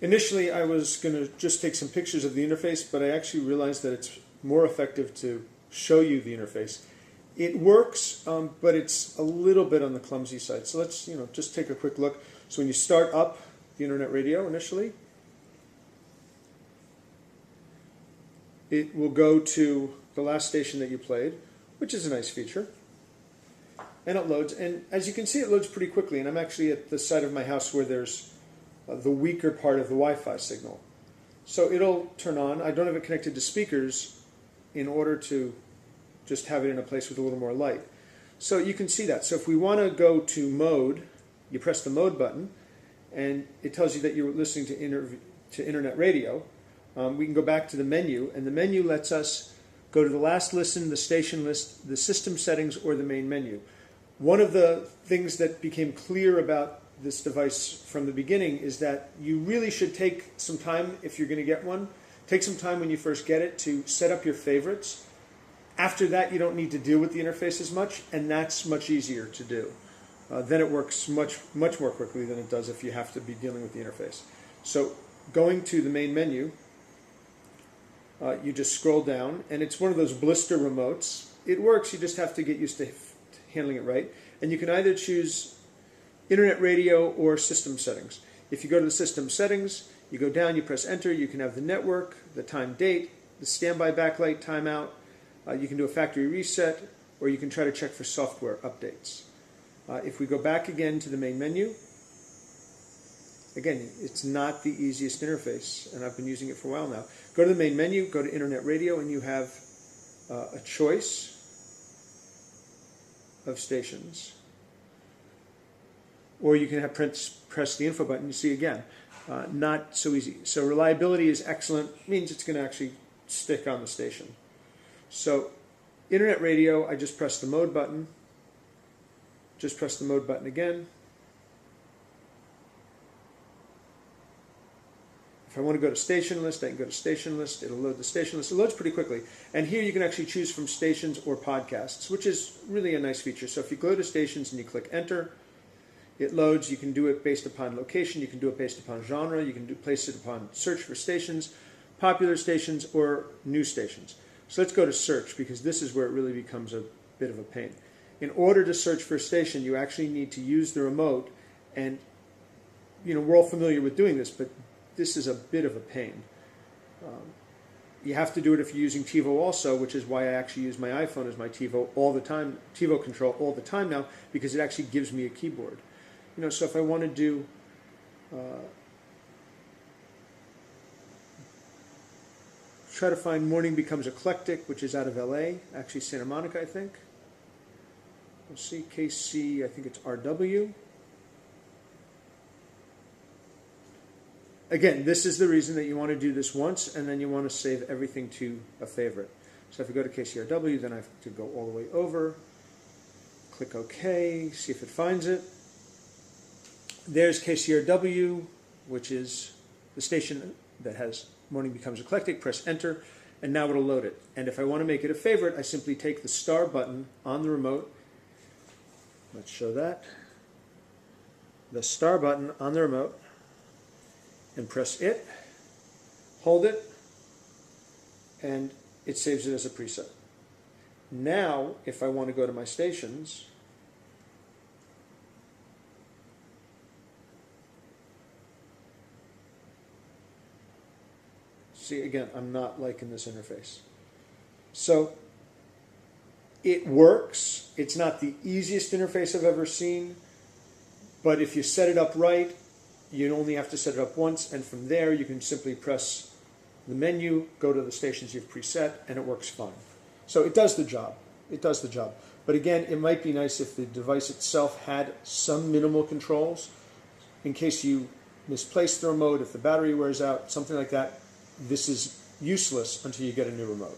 Initially, I was going to just take some pictures of the interface, but I actually realized that it's more effective to show you the interface. It works, but it's a little bit on the clumsy side. So let's just take a quick look. So when you start up the internet radio initially, it will go to the last station that you played, which is a nice feature. And it loads. And as you can see, it loads pretty quickly. And I'm actually at the side of my house where there's the weaker part of the Wi-Fi signal. So it'll turn on. I don't have it connected to speakers in order to just have it in a place with a little more light. So you can see that. So if we want to go to mode, you press the mode button, and it tells you that you're listening to internet radio. We can go back to the menu, and the menu lets us go to the last listen, the station list, the system settings, or the main menu. One of the things that became clear about this device from the beginning is that you really should take some time, if you're going to get one, take some time when you first get it to set up your favorites. After that, you don't need to deal with the interface as much, and that's much easier to do. Then it works much more quickly than it does if you have to be dealing with the interface. So going to the main menu, you just scroll down, and it's one of those blister remotes. It works, you just have to get used to handling it right. And you can either choose internet radio or system settings. If you go to the system settings, you go down, you press enter, you can have the network, the time date, the standby backlight timeout, you can do a factory reset, or you can try to check for software updates. If we go back again to the main menu, again, it's not the easiest interface, and I've been using it for a while now. Go to the main menu, go to internet radio, and you have a choice of stations. Or you can have press the info button. You see again, not so easy. So reliability is excellent, means it's going to actually stick on the station. So internet radio, I just press the mode button. Just press the mode button again. If I want to go to station list, I can go to station list. It'll load the station list. It loads pretty quickly. And here you can actually choose from stations or podcasts, which is really a nice feature. So if you go to stations and you click enter, it loads. You can do it based upon location. You can do it based upon genre. You can place it upon search for stations, popular stations, or new stations. So let's go to search, because this is where it really becomes a bit of a pain. In order to search for a station, you actually need to use the remote. And, we're all familiar with doing this, but this is a bit of a pain. You have to do it if you're using TiVo also, which is why I actually use my iPhone as my TiVo all the time, TiVo control all the time now, because it actually gives me a keyboard. So if I want to do try to find Morning Becomes Eclectic, which is out of LA, actually Santa Monica, I think. Let's see, KC, I think it's RW. Again, this is the reason that you want to do this once, and then you want to save everything to a favorite. So if I go to KCRW, then I have to go all the way over, click OK, see if it finds it. There's KCRW, which is the station that has Morning Becomes Eclectic. Press enter, and now it'll load it. And if I want to make it a favorite, I simply take the star button on the remote. Let's show that. The star button on the remote, and press it, hold it, and it saves it as a preset. Now, if I want to go to my stations, see, again, I'm not liking this interface. So it works. It's not the easiest interface I've ever seen, but if you set it up right, you only have to set it up once, and from there you can simply press the menu, go to the stations you've preset, and it works fine. So it does the job. It does the job. But again, it might be nice if the device itself had some minimal controls in case you misplace the remote, if the battery wears out, something like that. This is useless until you get a new remote.